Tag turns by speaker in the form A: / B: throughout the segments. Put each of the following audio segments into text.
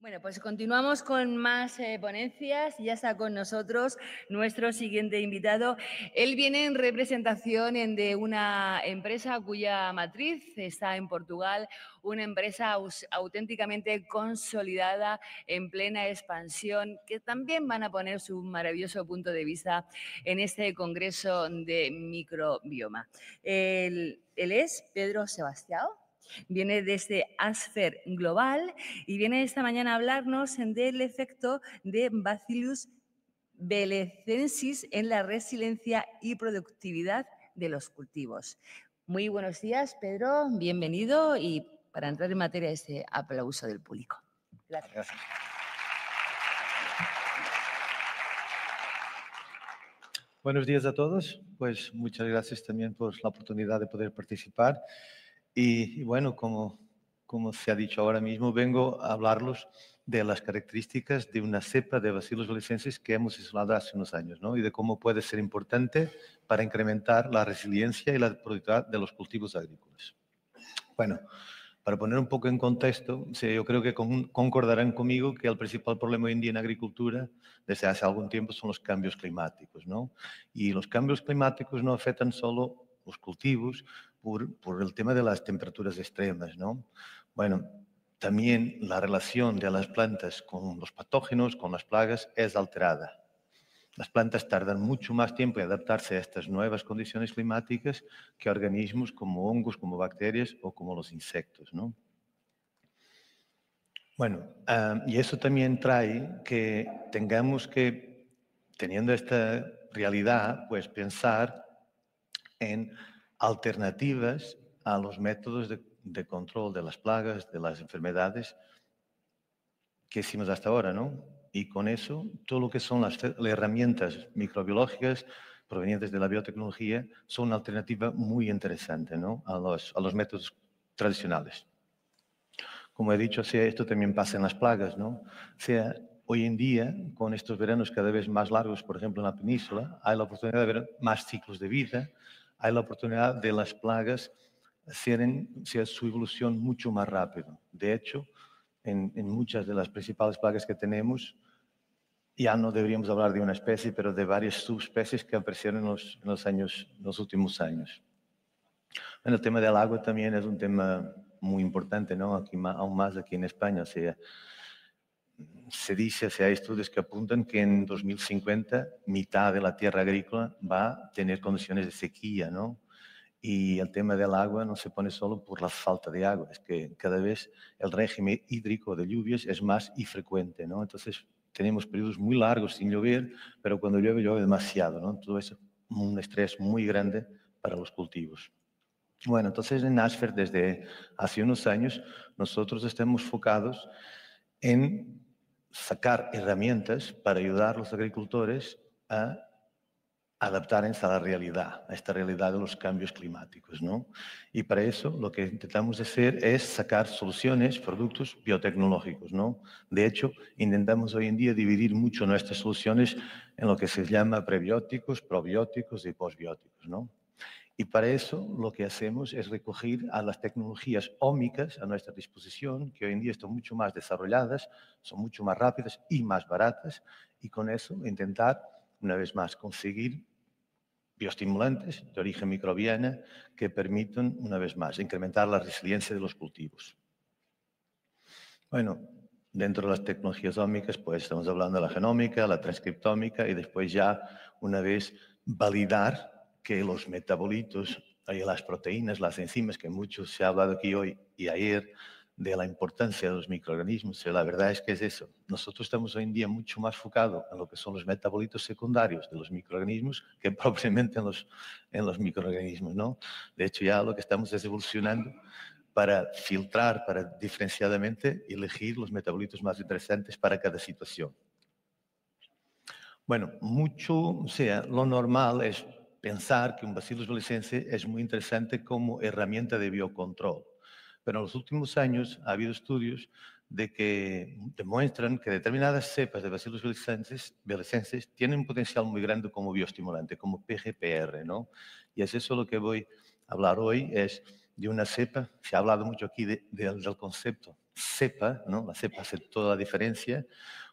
A: Bueno, pues continuamos con más ponencias. Ya está con nosotros nuestro siguiente invitado. Él viene en representación de una empresa cuya matriz está en Portugal, una empresa auténticamente consolidada, en plena expansión, que también van a poner su maravilloso punto de vista en este congreso de microbioma. Él es Pedro Sebastião. Viene desde Asfer Global y viene esta mañana a hablarnos del efecto de Bacillus belecensis en la resiliencia y productividad de los cultivos. Muy buenos días, Pedro, bienvenido, y para entrar en materia este aplauso del público. Gracias.
B: Buenos días a todos. Pues muchas gracias también por la oportunidad de poder participar. Y bueno, como se ha dicho ahora mismo, vengo a hablarlos de las características de una cepa de Bacillus belecensis que hemos isolado hace unos años, ¿no? Y de cómo puede ser importante para incrementar la resiliencia y la productividad de los cultivos agrícolas. Bueno, para poner un poco en contexto, yo creo que concordarán conmigo que el principal problema hoy en día en agricultura desde hace algún tiempo son los cambios climáticos, ¿no? Y los cambios climáticos no afectan solo los cultivos por el tema de las temperaturas extremas, ¿no? Bueno, también la relación de las plantas con los patógenos, con las plagas, es alterada. Las plantas tardan mucho más tiempo en adaptarse a estas nuevas condiciones climáticas que organismos como hongos, como bacterias o como los insectos, ¿no? Bueno, y eso también trae que tengamos que, teniendo esta realidad, pues pensar en alternativas a los métodos de control de las plagas, de las enfermedades que hicimos hasta ahora, ¿no? Y con eso, todo lo que son las herramientas microbiológicas provenientes de la biotecnología son una alternativa muy interesante, ¿no? a los métodos tradicionales. Como he dicho, esto también pasa en las plagas, ¿no? Hoy en día, con estos veranos cada vez más largos, por ejemplo, en la península, hay la oportunidad de ver más ciclos de vida, hay la oportunidad de las plagas hacer su evolución mucho más rápido. De hecho, en muchas de las principales plagas que tenemos, ya no deberíamos hablar de una especie, pero de varias subespecies que aparecieron en los últimos años. Bueno, el tema del agua también es un tema muy importante, ¿no? Aquí, aún más aquí en España. Se dice, hay estudios que apuntan que en 2050 mitad de la tierra agrícola va a tener condiciones de sequía, ¿no? Y el tema del agua no se pone solo por la falta de agua, es que cada vez el régimen hídrico de lluvias es más infrecuente, ¿no? Entonces tenemos periodos muy largos sin llover, pero cuando llueve, llueve demasiado, ¿no? Todo eso es un estrés muy grande para los cultivos. Bueno, entonces en Asfer desde hace unos años nosotros estamos enfocados en sacar herramientas para ayudar a los agricultores a adaptarse a la realidad, a esta realidad de los cambios climáticos, ¿no? Y para eso lo que intentamos hacer es sacar soluciones, productos biotecnológicos, ¿no? De hecho, intentamos hoy en día dividir mucho nuestras soluciones en lo que se llama prebióticos, probióticos y posbióticos, ¿no? Y para eso lo que hacemos es recoger a las tecnologías ómicas a nuestra disposición, que hoy en día están mucho más desarrolladas, son mucho más rápidas y más baratas, y con eso intentar, una vez más, conseguir bioestimulantes de origen microbiana que permitan, una vez más, incrementar la resiliencia de los cultivos. Bueno, dentro de las tecnologías ómicas, pues estamos hablando de la genómica, la transcriptómica y después ya, una vez, validar que los metabolitos, las proteínas, las enzimas, que mucho se ha hablado aquí hoy y ayer, de la importancia de los microorganismos. La verdad es que es eso. Nosotros estamos hoy en día mucho más enfocados en lo que son los metabolitos secundarios de los microorganismos que propiamente en los microorganismos, ¿no? De hecho, ya lo que estamos es evolucionando para filtrar, para diferenciadamente elegir los metabolitos más interesantes para cada situación. Bueno, lo normal es pensar que un Bacillus belecensis es muy interesante como herramienta de biocontrol. Pero en los últimos años ha habido estudios que demuestran que determinadas cepas de Bacillus belecensis tienen un potencial muy grande como bioestimulante, como PGPR, ¿no? Y es eso lo que voy a hablar hoy, es de una cepa. Se ha hablado mucho aquí del concepto cepa, ¿no? La cepa hace toda la diferencia.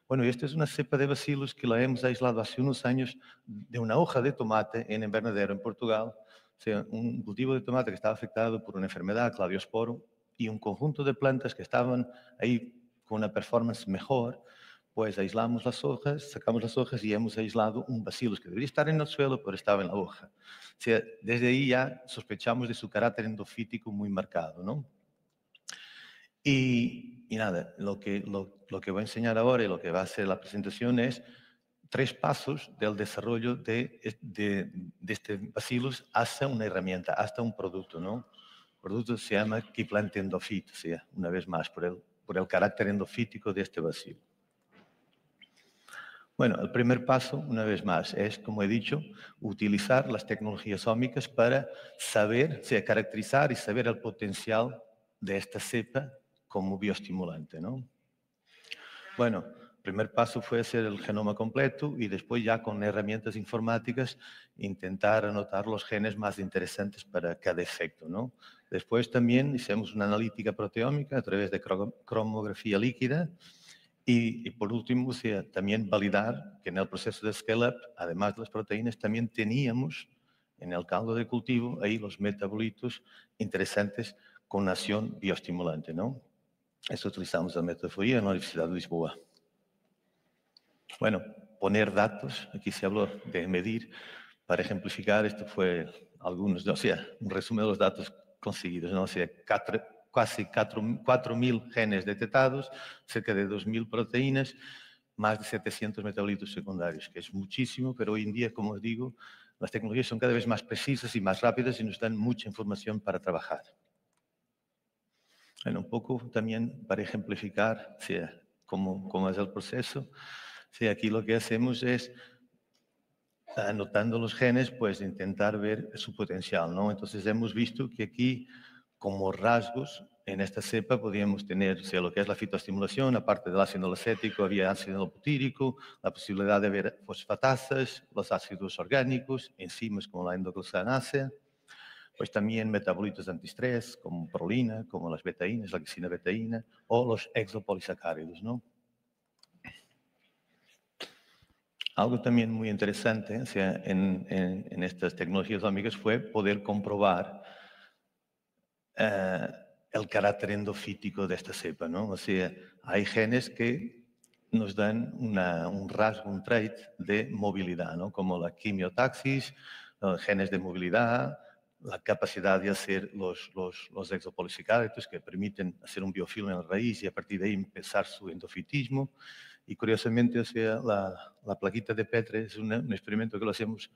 B: Bueno, esta es una cepa de bacilos que la hemos aislado hace unos años de una hoja de tomate en invernadero en Portugal. O sea, un cultivo de tomate que estaba afectado por una enfermedad, cladiosporo, y un conjunto de plantas que estaban ahí con una performance mejor, pues aislamos las hojas, sacamos las hojas y hemos aislado un bacillus que debería estar en el suelo, pero estaba en la hoja. O sea, desde ahí ya sospechamos de su carácter endofítico muy marcado, ¿no? Y nada, lo que voy a enseñar ahora y lo que va a ser la presentación es 3 pasos del desarrollo de este bacillus hasta una herramienta, hasta un producto, ¿no? El producto se llama Keyplant Endofit, o sea, una vez más, por el carácter endofítico de este bacilo. Bueno, el primer paso, una vez más, es, como he dicho, utilizar las tecnologías ómicas para saber, o sea, caracterizar y saber el potencial de esta cepa como bioestimulante, ¿no? Bueno, el primer paso fue hacer el genoma completo y después ya con herramientas informáticas intentar anotar los genes más interesantes para cada efecto, ¿no? Después también hicimos una analítica proteómica a través de cromografía líquida y por último, o sea, también validar que en el proceso de scale-up, además de las proteínas, también teníamos en el caldo de cultivo ahí los metabolitos interesantes con acción bioestimulante, ¿no? Eso utilizamos la metodología en la Universidad de Lisboa. Bueno, poner datos, aquí se habló de medir. Para ejemplificar, esto fue algunos, o sea, un resumen de los datos conseguidos, ¿no? O sea, casi 4.000 genes detectados, cerca de 2.000 proteínas, más de 700 metabolitos secundarios, que es muchísimo, pero hoy en día, como os digo, las tecnologías son cada vez más precisas y más rápidas y nos dan mucha información para trabajar. Bueno, un poco también para ejemplificar, o sea, cómo es el proceso. O sea, aquí lo que hacemos es, anotando los genes, pues intentar ver su potencial, ¿no? Entonces hemos visto que aquí, como rasgos, en esta cepa podíamos tener, o sea, lo que es la fitoestimulación, aparte del ácido acético, había ácido butírico, la posibilidad de ver fosfatasas, los ácidos orgánicos, enzimas como la endoglucanasa, pues también metabolitos de antiestrés, como prolina, como las betaínas, la glicina betaína, o los exopolisacáridos, ¿no? Algo también muy interesante, o sea, en estas tecnologías ómicas fue poder comprobar el carácter endofítico de esta cepa, ¿no? O sea, hay genes que nos dan un rasgo, un trait de movilidad, ¿no? Como la quimiotaxis, genes de movilidad, la capacidad de hacer los exopolisacáridos que permiten hacer un biofilm en la raíz y a partir de ahí empezar su endofitismo. Y curiosamente, o sea, la plaquita de Petri es un experimento que lo hacemos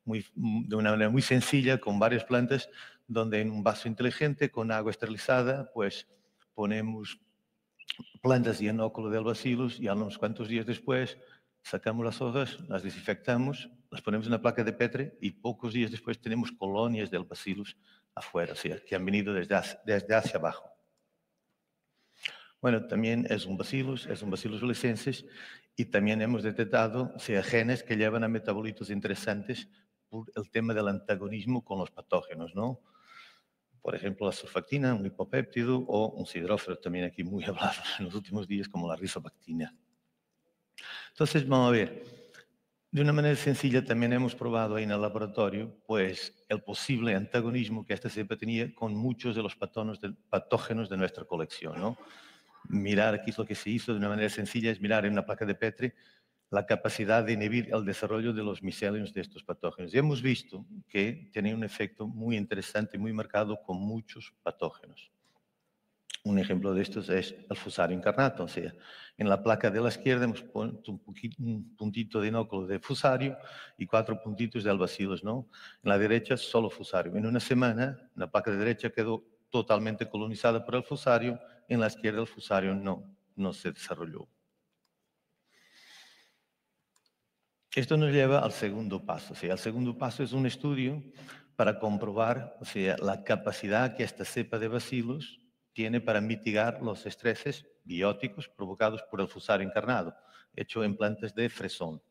B: de una manera muy sencilla con varias plantas, donde en un vaso inteligente con agua esterilizada, pues ponemos plantas y inóculo del bacillus y a unos cuantos días después sacamos las hojas, las desinfectamos, las ponemos en una placa de Petri y pocos días después tenemos colonias del bacillus afuera, o sea, que han venido desde hacia abajo. Bueno, también es un bacillus licensis y también hemos detectado, o sea, genes que llevan a metabolitos interesantes por el tema del antagonismo con los patógenos, ¿no? Por ejemplo, la surfactina, un lipopéptido, o un sidrófero también aquí muy hablado en los últimos días, como la rizobactina. Entonces, vamos a ver, de una manera sencilla también hemos probado ahí en el laboratorio, pues, el posible antagonismo que esta cepa tenía con muchos de los patógenos de nuestra colección, ¿no? Mirar aquí lo que se hizo de una manera sencilla es mirar en una placa de Petri la capacidad de inhibir el desarrollo de los micelios de estos patógenos. Y hemos visto que tiene un efecto muy interesante, muy marcado con muchos patógenos. Un ejemplo de estos es el fusario incarnato. O sea, en la placa de la izquierda hemos puesto un puntito de inóculo de fusario y 4 puntitos de albacillus, ¿no? En la derecha, solo fusario. En una semana, la placa de derecha quedó totalmente colonizada por el fusario, en la izquierda el fusario no se desarrolló. Esto nos lleva al segundo paso. O sea, el segundo paso es un estudio para comprobar, o sea, la capacidad que esta cepa de bacilos tiene para mitigar los estreses bióticos provocados por el fusario encarnado, hecho en plantas de fresón.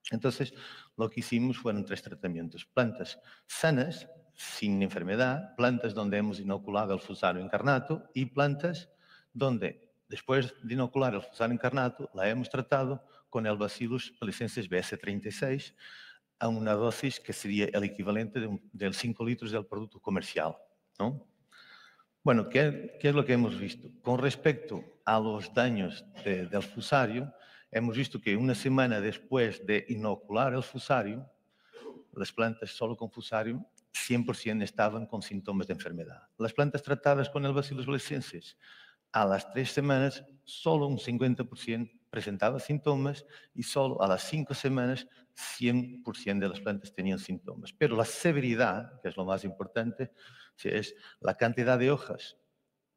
B: Entonces, lo que hicimos fueron 3 tratamientos. Plantas sanas, sin enfermedad, plantas donde hemos inoculado el fusario encarnato y plantas donde después de inocular el fusario encarnato, la hemos tratado con el Bacillus pelesensis BS36 a una dosis que sería el equivalente de 5 litros del producto comercial, ¿no? Bueno, ¿qué es lo que hemos visto? Con respecto a los daños del fusario, hemos visto que una semana después de inocular el fusario, las plantas solo con fusario 100% estaban con síntomas de enfermedad. Las plantas tratadas con el Bacillus thuringiensis, a las 3 semanas, solo un 50% presentaba síntomas y solo a las 5 semanas, 100% de las plantas tenían síntomas. Pero la severidad, que es lo más importante, es la cantidad de hojas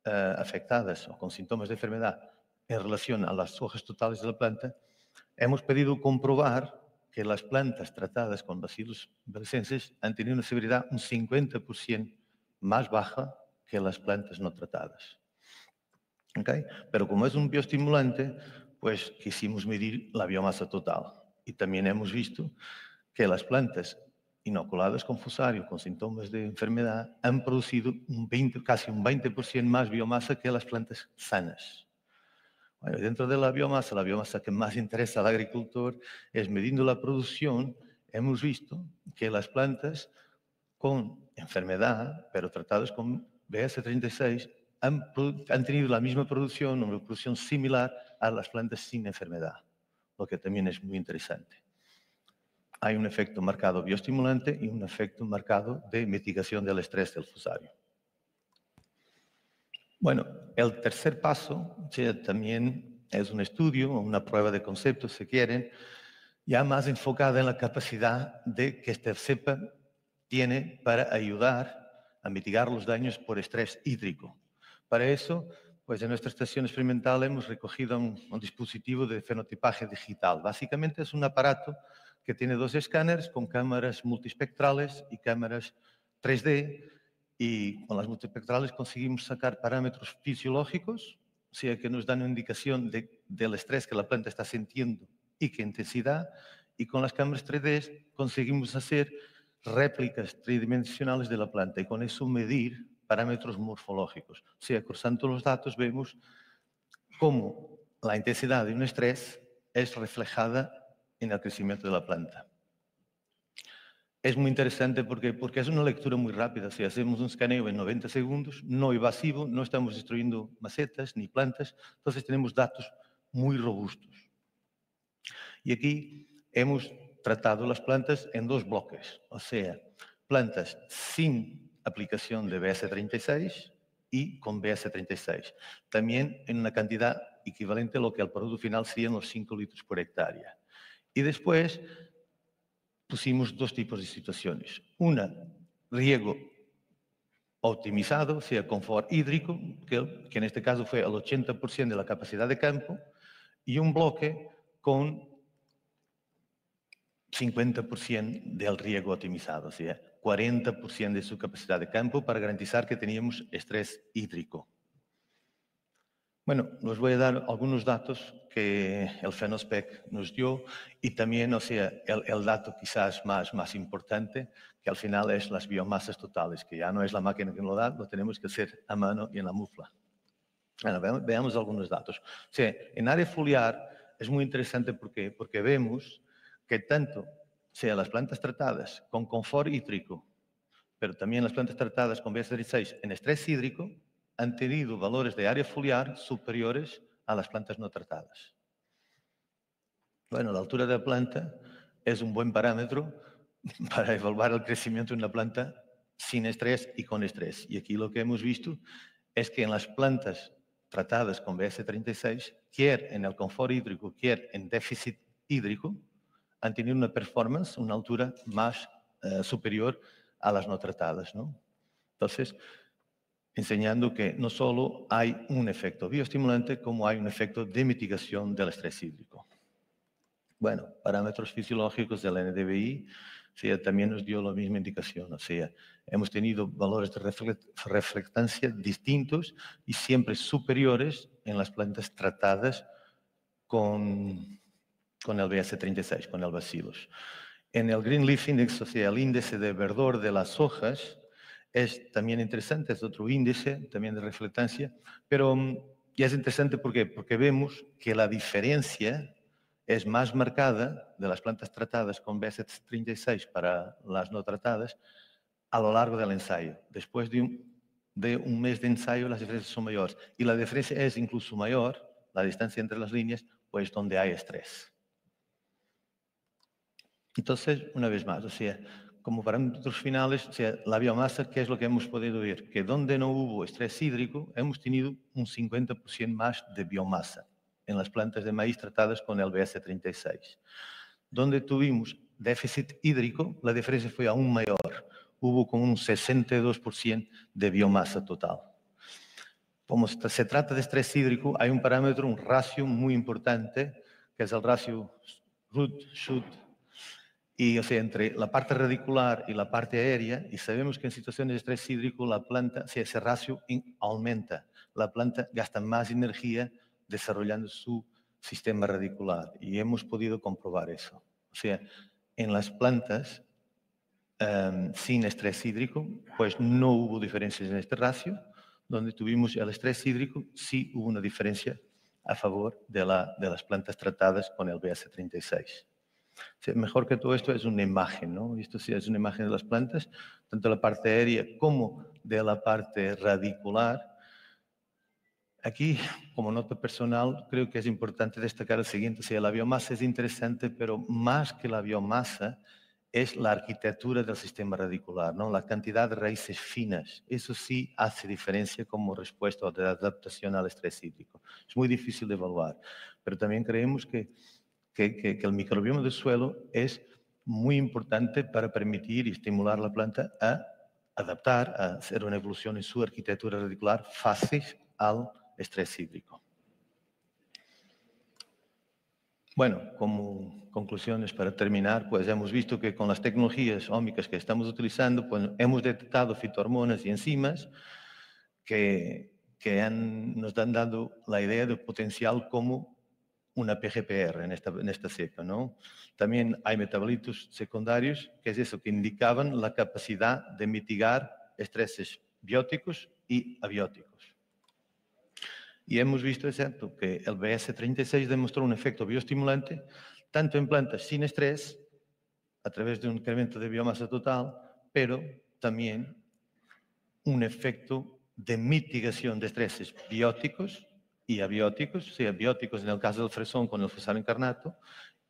B: afectadas o con síntomas de enfermedad en relación a las hojas totales de la planta, hemos podido comprobar que las plantas tratadas con Bacillus thuringiensis han tenido una severidad un 50% más baja que las plantas no tratadas. ¿Okay? Pero como es un bioestimulante, pues quisimos medir la biomasa total. Y también hemos visto que las plantas inoculadas con fusario, con síntomas de enfermedad, han producido casi un 20% más biomasa que las plantas sanas. Bueno, dentro de la biomasa que más interesa al agricultor es medindo la producción, hemos visto que las plantas con enfermedad, pero tratadas con BS36, han tenido la misma producción, una producción similar a las plantas sin enfermedad, lo que también es muy interesante. Hay un efecto marcado bioestimulante y un efecto marcado de mitigación del estrés del fusario. Bueno, el tercer paso también es un estudio, una prueba de concepto, si quieren, ya más enfocada en la capacidad que esta cepa tiene para ayudar a mitigar los daños por estrés hídrico. Para eso, pues en nuestra estación experimental hemos recogido un dispositivo de fenotipaje digital. Básicamente es un aparato que tiene 2 escáneres con cámaras multispectrales y cámaras 3D, y con las multispectrales conseguimos sacar parámetros fisiológicos, o sea, que nos dan una indicación del estrés que la planta está sintiendo y qué intensidad, y con las cámaras 3D conseguimos hacer réplicas tridimensionales de la planta y con eso medir parámetros morfológicos. O sea, cruzando los datos vemos cómo la intensidad de un estrés es reflejada en el crecimiento de la planta. Es muy interesante porque es una lectura muy rápida. Si hacemos un escaneo en 90 segundos, no invasivo, no estamos destruyendo macetas ni plantas, entonces tenemos datos muy robustos. Y aquí hemos tratado las plantas en 2 bloques, o sea, plantas sin aplicación de BS36 y con BS36. También en una cantidad equivalente a lo que al producto final serían los 5 litros por hectárea. Y después pusimos 2 tipos de situaciones. Una, riego optimizado, o sea, confort hídrico, que en este caso fue al 80% de la capacidad de campo, y un bloque con 50% del riego optimizado, o sea, 40% de su capacidad de campo para garantizar que teníamos estrés hídrico. Bueno, os voy a dar algunos datos que el Fenospec nos dio y también, o sea, el dato quizás más importante, que al final es las biomasas totales, que ya no es la máquina que nos lo da, lo tenemos que hacer a mano y en la mufla. Bueno, veamos algunos datos. O sea, en área foliar es muy interesante porque vemos que tanto sea las plantas tratadas con confort hídrico, pero también las plantas tratadas con BS36 en estrés hídrico, han tenido valores de área foliar superiores a las plantas no tratadas. Bueno, la altura de la planta es un buen parámetro para evaluar el crecimiento de una planta sin estrés y con estrés. Y aquí lo que hemos visto es que en las plantas tratadas con BS36, quier en el confort hídrico, quier en déficit hídrico, han tenido una performance, una altura más superior a las no tratadas, ¿no? Entonces, enseñando que no solo hay un efecto bioestimulante, como hay un efecto de mitigación del estrés hídrico. Bueno, parámetros fisiológicos del NDVI, o sea, también nos dio la misma indicación. O sea, hemos tenido valores de reflectancia distintos y siempre superiores en las plantas tratadas con el BS36, con el Bacillus. En el Green Leaf Index, o sea, el índice de verdor de las hojas, es también interesante, es otro índice también de reflectancia, pero Y es interesante ¿por qué? Porque vemos que la diferencia es más marcada de las plantas tratadas con BS36 para las no tratadas a lo largo del ensayo. Después de un mes de ensayo, las diferencias son mayores. Y la diferencia es incluso mayor, la distancia entre las líneas, pues donde hay estrés. Entonces, una vez más, o sea, como parámetros finales, o sea, la biomasa, ¿qué es lo que hemos podido ver? Que donde no hubo estrés hídrico, hemos tenido un 50% más de biomasa en las plantas de maíz tratadas con el BS36. Donde tuvimos déficit hídrico, la diferencia fue aún mayor. Hubo como un 62% de biomasa total. Como se trata de estrés hídrico, hay un parámetro, un ratio muy importante, que es el ratio root-shoot, y, o sea, entre la parte radicular y la parte aérea, y sabemos que en situaciones de estrés hídrico la planta, o sea, ese ratio aumenta. La planta gasta más energía desarrollando su sistema radicular, y hemos podido comprobar eso. O sea, en las plantas sin estrés hídrico, pues no hubo diferencias en este ratio. Donde tuvimos el estrés hídrico, sí hubo una diferencia a favor de las plantas tratadas con el BS36. O sea, mejor que todo esto es una imagen, ¿no? Esto sí es una imagen de las plantas, tanto la parte aérea como de la parte radicular. Aquí, como nota personal, creo que es importante destacar el siguiente. O sea, la biomasa es interesante, pero más que la biomasa es la arquitectura del sistema radicular, ¿no? La cantidad de raíces finas. Eso sí hace diferencia como respuesta de adaptación al estrés hídrico. Es muy difícil de evaluar, pero también creemos que el microbioma del suelo es muy importante para permitir y estimular la planta a adaptar, a hacer una evolución en su arquitectura radicular fácil al estrés hídrico. Bueno, como conclusiones para terminar, pues hemos visto que con las tecnologías ómicas que estamos utilizando, pues hemos detectado fitohormonas y enzimas que nos han dado la idea del potencial como una PGPR en esta cepa, ¿no? También hay metabolitos secundarios, que es eso, que indicaban la capacidad de mitigar estreses bióticos y abióticos. Y hemos visto, exacto, que el BS36 demostró un efecto bioestimulante tanto en plantas sin estrés, a través de un incremento de biomasa total, pero también un efecto de mitigación de estreses bióticos y abióticos, o sea, bióticos en el caso del fresón con el fresal incarnato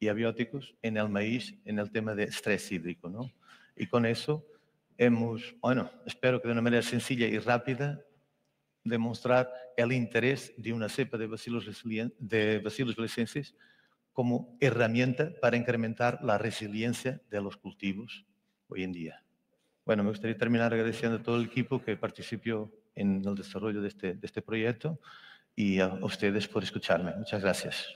B: y abióticos en el maíz en el tema de estrés hídrico, ¿no? Y con eso hemos, bueno, espero que de una manera sencilla y rápida, demostrar el interés de una cepa de Bacillus valenciensis como herramienta para incrementar la resiliencia de los cultivos hoy en día. Bueno, me gustaría terminar agradeciendo a todo el equipo que participó en el desarrollo de este proyecto y a ustedes por escucharme. Muchas gracias.